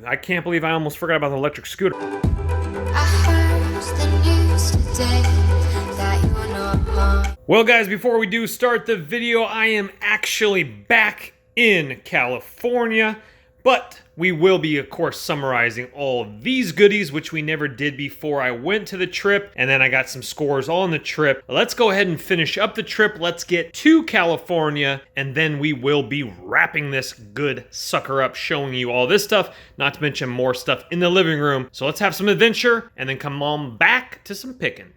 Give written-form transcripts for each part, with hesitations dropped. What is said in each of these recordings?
I can't believe I almost forgot about the electric scooter. I heard the news today that you were not home. Well guys, before we do start the video, I am actually back in California, but we will be, of course, summarizing all of these goodies, which we never did before I went to the trip, and then I got some scores on the trip. Let's go ahead and finish up the trip. Let's get to California, and then we will be wrapping this good sucker up, showing you all this stuff, not to mention more stuff in the living room. So let's have some adventure, and then come on back to some picking.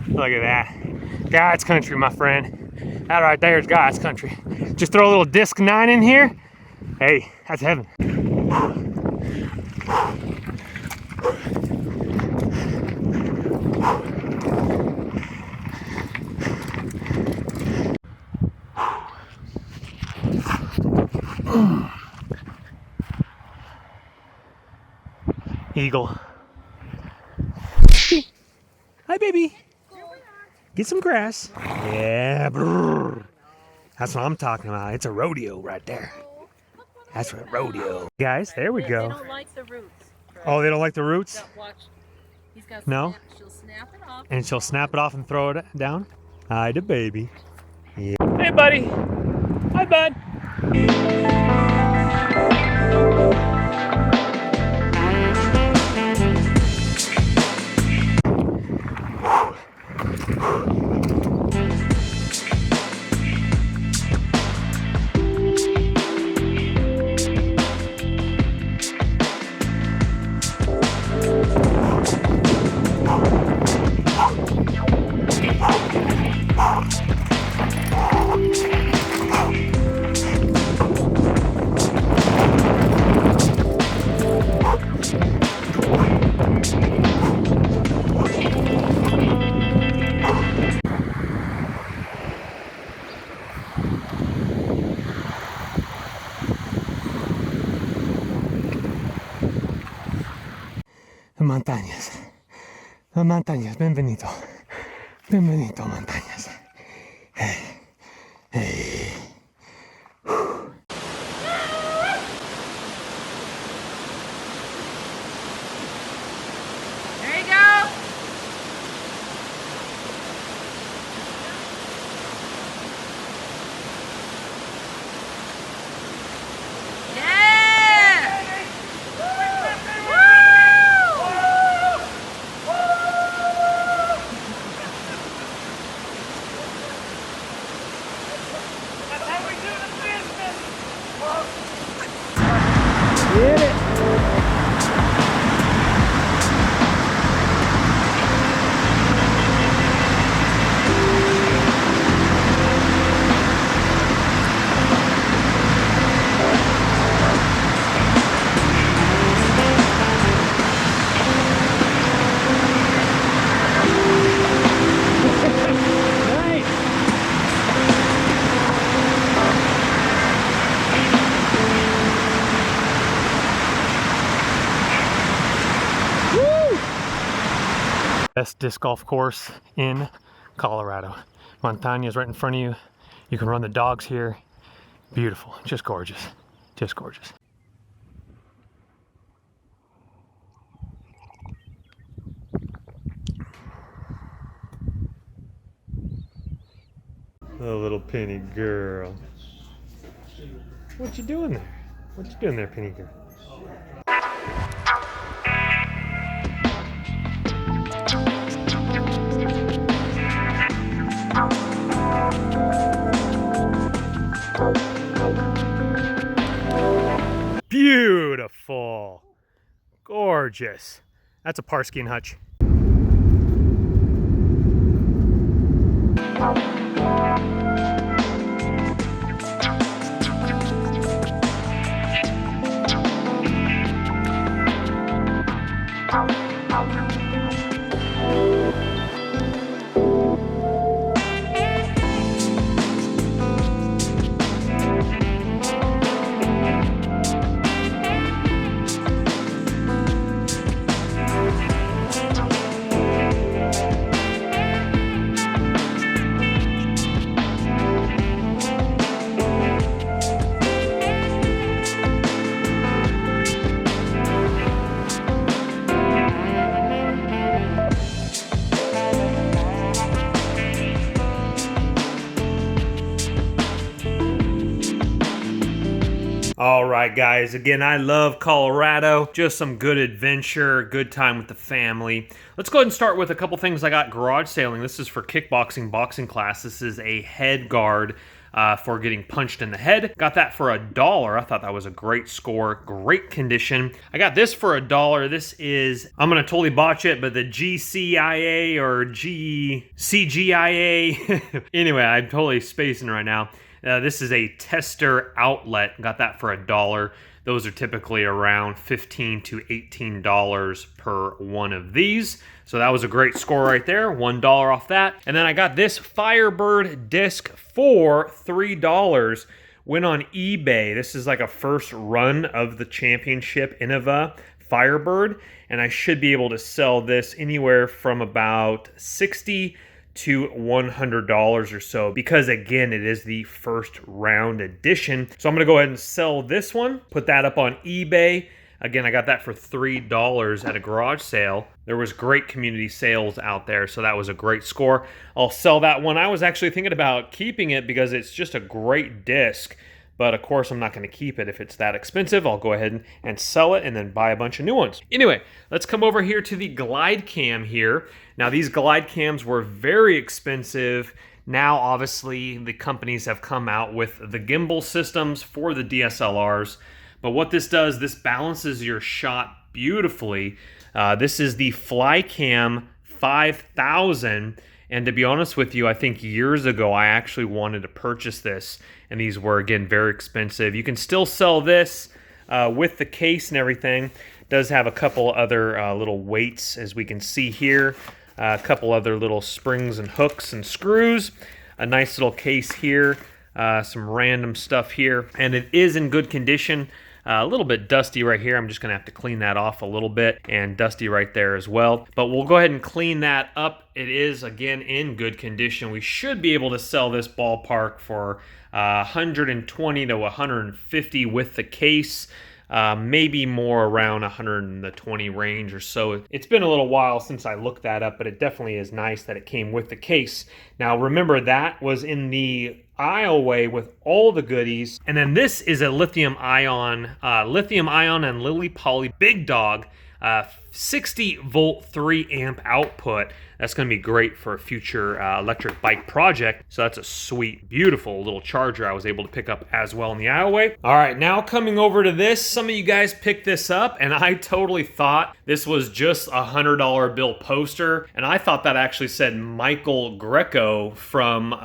Look at that. God's country, my friend. That right there is God's country. Just throw a little disc 9 in here. Hey, that's heaven. Eagle. Hi, baby. Get some grass. Yeah, brrr. That's what I'm talking about. It's a rodeo right there. That's a rodeo. Guys, there we go. They don't like the roots. Oh, they don't like the roots? Watch. He's got No? She'll snap it off. And she'll snap it off and throw it down? Hi, the baby. Yeah. Hey, buddy. Hi, bud. Montañas, bienvenido. Bienvenido, montañas. Hey, hey. There you go. Yeah. Woo! Best disc golf course in Colorado. Montaña's right in front of you. You can run the dogs here. Beautiful, just gorgeous, just gorgeous. The little penny girl. What you doing there? What you doing there, penny girl? Beautiful. Gorgeous. That's a Parsky and Hutch. All right, guys, again, I love Colorado. Just some good adventure, good time with the family. Let's go ahead and start with a couple things I got garage sailing. This is for kickboxing, boxing class. This is a head guard for getting punched in the head. Got that for $1. I thought that was a great score, great condition. I got this for $1. This is, I'm gonna totally botch it, but the GCIA or CGIA. Anyway, I'm totally spacing right now. This is a tester outlet. Got that for $1. Those are typically around $15 to $18 per one of these. So that was a great score right there, $1 off that. And then I got this Firebird disc for $3. Went on eBay. This is like a first run of the championship Innova Firebird. And I should be able to sell this anywhere from about $60 to $100 or so, because again, it is the first round edition. So I'm gonna go ahead and sell this one, put that up on eBay. Again, I got that for $3 at a garage sale. There was great community sales out there, so that was a great score. I'll sell that one. I was actually thinking about keeping it because it's just a great disc. But of course, I'm not going to keep it if it's that expensive. I'll go ahead and sell it and then buy a bunch of new ones. Anyway, let's come over here to the Glidecam here. Now, these Glidecams were very expensive. Now, obviously, the companies have come out with the gimbal systems for the DSLRs. But what this does, this balances your shot beautifully. This is the Flycam 5000. And to be honest with you, I think years ago I actually wanted to purchase this, and these were, again, very expensive. You can still sell this with the case and everything. It does have a couple other little weights, as we can see here. A couple other little springs and hooks and screws. A nice little case here. Some random stuff here. And it is in good condition. A little bit dusty right here. I'm just going to have to clean that off a little bit, and dusty right there as well. But we'll go ahead and clean that up. It is, again, in good condition. We should be able to sell this ballpark for $120 to $150 with the case. Maybe more around 120 range or so. It's been a little while since I looked that up, but it definitely is nice that it came with the case. Now, remember, that was in the aisleway with all the goodies. And then this is a lithium ion and lily poly big dog, 60 volt 3 amp output. That's going to be great for a future electric bike project. So that's a sweet, beautiful little charger I was able to pick up as well in the aisleway. All right, now coming over to this, some of you guys picked this up, and I totally thought this was just a $100 bill poster, and I thought that actually said Michael Greco from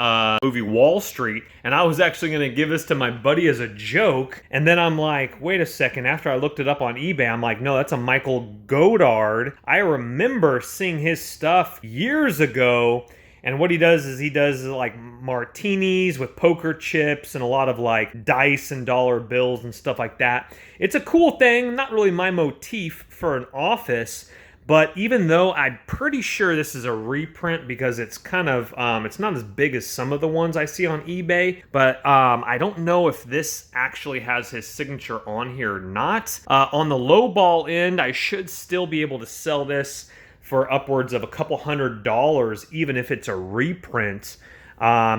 movie Wall Street, and I was actually going to give this to my buddy as a joke, and then I'm like, wait a second, after I looked it up on eBay, I'm like, no, that's a Michael Godard. I remember seeing his stuff years ago, and what he does is he does like martinis with poker chips and a lot of like dice and dollar bills and stuff like that. It's a cool thing, not really my motif for an office, But even though I'm pretty sure this is a reprint because it's kind of, it's not as big as some of the ones I see on eBay, but I don't know if this actually has his signature on here or not. On the low ball end, I should still be able to sell this for upwards of a couple $100, even if it's a reprint.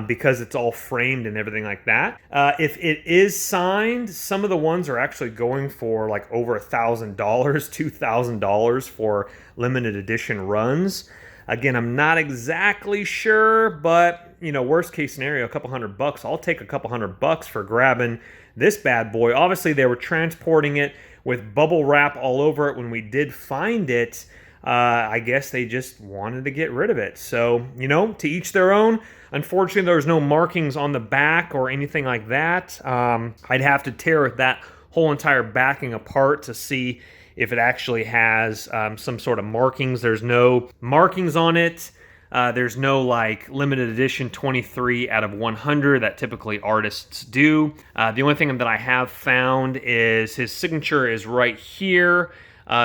Because it's all framed and everything like that. If it is signed, some of the ones are actually going for like over $1,000, $2,000 for limited edition runs. Again, I'm not exactly sure, but you know, worst case scenario, a couple $100. I'll take a couple $100 for grabbing this bad boy. Obviously, they were transporting it with bubble wrap all over it when we did find it. I guess they just wanted to get rid of it. So, you know, to each their own. Unfortunately, there's no markings on the back or anything like that. I'd have to tear that whole entire backing apart to see if it actually has some sort of markings. There's no markings on it. There's no like limited edition 23 out of 100 that typically artists do. The only thing that I have found is his signature is right here.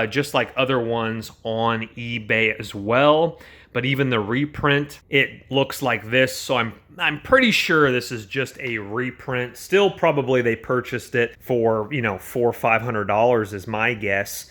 Just like other ones on eBay as well. But even the reprint, it looks like this. So I'm pretty sure this is just a reprint. Still, probably they purchased it for, you know, $400 or $500 is my guess.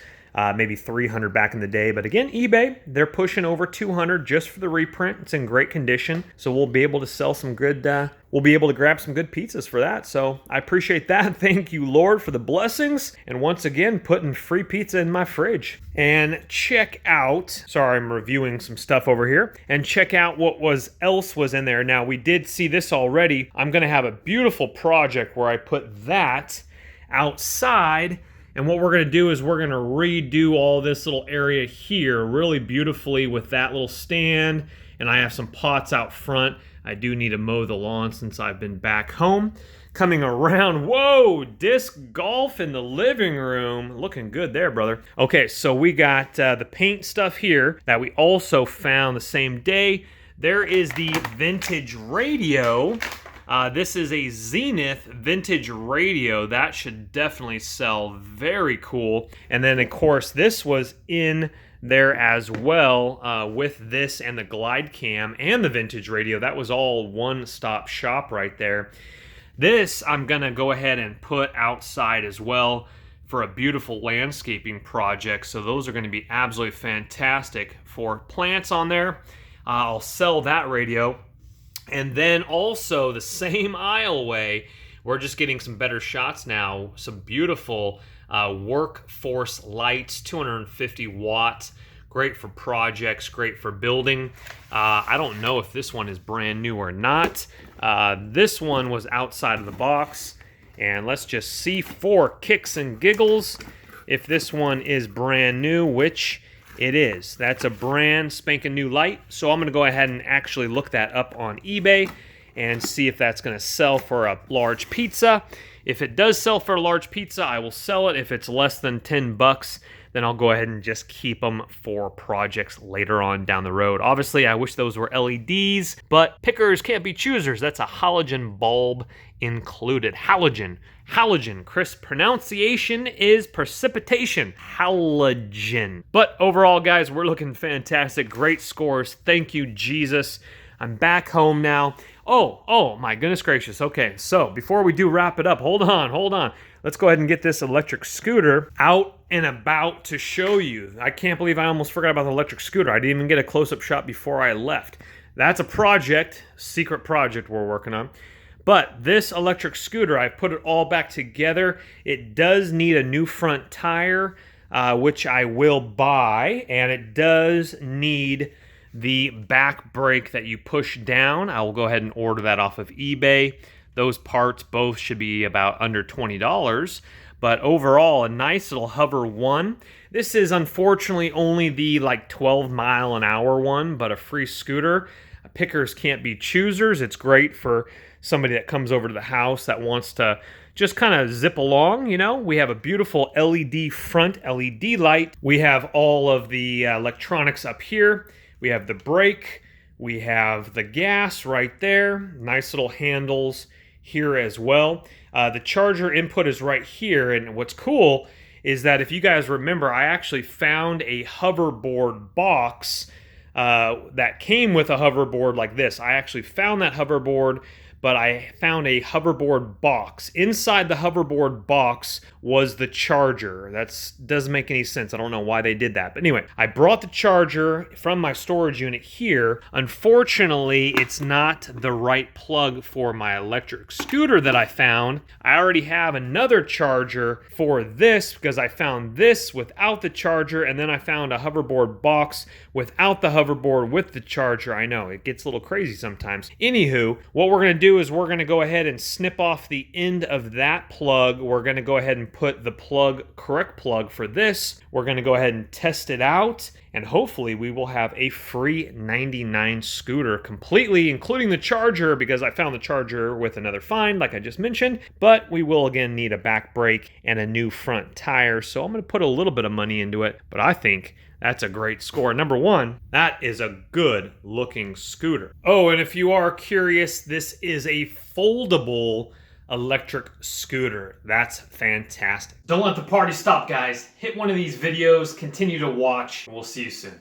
Maybe $300 back in the day. But again, eBay, they're pushing over $200 just for the reprint. It's in great condition. So we'll be able to sell some good, we'll be able to grab some good pizzas for that. So I appreciate that. Thank you, Lord, for the blessings. And once again, putting free pizza in my fridge. And check out, sorry, I'm reviewing some stuff over here. And check out what else was in there. Now, we did see this already. I'm going to have a beautiful project where I put that outside. And what we're going to do is we're going to redo all this little area here really beautifully with that little stand. And I have some pots out front. I do need to mow the lawn since I've been back home. Coming around, whoa, disc golf in the living room. Looking good there, brother. Okay, so we got the paint stuff here that we also found the same day. There is the vintage radio. This is a Zenith vintage radio. That should definitely sell. Very cool. And then, of course, this was in there as well with this and the Glidecam and the vintage radio. That was all one-stop shop right there. This I'm going to go ahead and put outside as well for a beautiful landscaping project. So those are going to be absolutely fantastic for plants on there. I'll sell that radio. And then also the same aisleway, we're just getting some better shots now. Some beautiful workforce lights, 250 watts. Great for projects, great for building. I don't know if this one is brand new or not. This one was outside of the box. And let's just see for kicks and giggles if this one is brand new, which it is. That's a brand spanking new light. So I'm going to go ahead and actually look that up on eBay and see if that's going to sell for a large pizza. If it does sell for a large pizza, I will sell it. If it's less than $10, then I'll go ahead and just keep them for projects later on down the road. Obviously, I wish those were LEDs, but pickers can't be choosers. That's a halogen bulb included. Halogen. Crisp pronunciation is precipitation. Halogen. But overall, guys, we're looking fantastic. Great scores. Thank you, Jesus. I'm back home now. Oh, my goodness gracious. Okay, so before we do wrap it up, hold on. Let's go ahead and get this electric scooter out and about to show you. I can't believe I almost forgot about the electric scooter. I didn't even get a close-up shot before I left. That's a project, secret project we're working on. But this electric scooter, I've put it all back together. It does need a new front tire, which I will buy, and it does need the back brake that you push down. I will go ahead and order that off of eBay. Those parts both should be about under $20. But overall, a nice little Hover 1. This is unfortunately only the like 12-mile-an-hour one, but a free scooter. Pickers can't be choosers. It's great for somebody that comes over to the house that wants to just kind of zip along, you know. We have a beautiful LED front LED light. We have all of the electronics up here. We have the brake. We have the gas right there. Nice little handles here as well. The charger input is right here, and what's cool is that if you guys remember, I actually found a hoverboard box that came with a hoverboard like this. I actually found that hoverboard, but I found a hoverboard box. Inside the hoverboard box was the charger. That doesn't make any sense. I don't know why they did that. But anyway, I brought the charger from my storage unit here. Unfortunately, it's not the right plug for my electric scooter that I found. I already have another charger for this because I found this without the charger, and then I found a hoverboard box without the hoverboard with the charger. I know, it gets a little crazy sometimes. Anywho, what we're gonna do is we're gonna go ahead and snip off the end of that plug. We're gonna go ahead and put the correct plug for this. We're gonna go ahead and test it out, and hopefully we will have a free 99 scooter completely, including the charger, because I found the charger with another find, like I just mentioned. But we will again need a back brake and a new front tire, so I'm gonna put a little bit of money into it, but I think that's a great score. Number one, that is a good looking scooter. Oh, and if you are curious, this is a foldable electric scooter. That's fantastic. Don't let the party stop, guys. Hit one of these videos, continue to watch. We'll see you soon.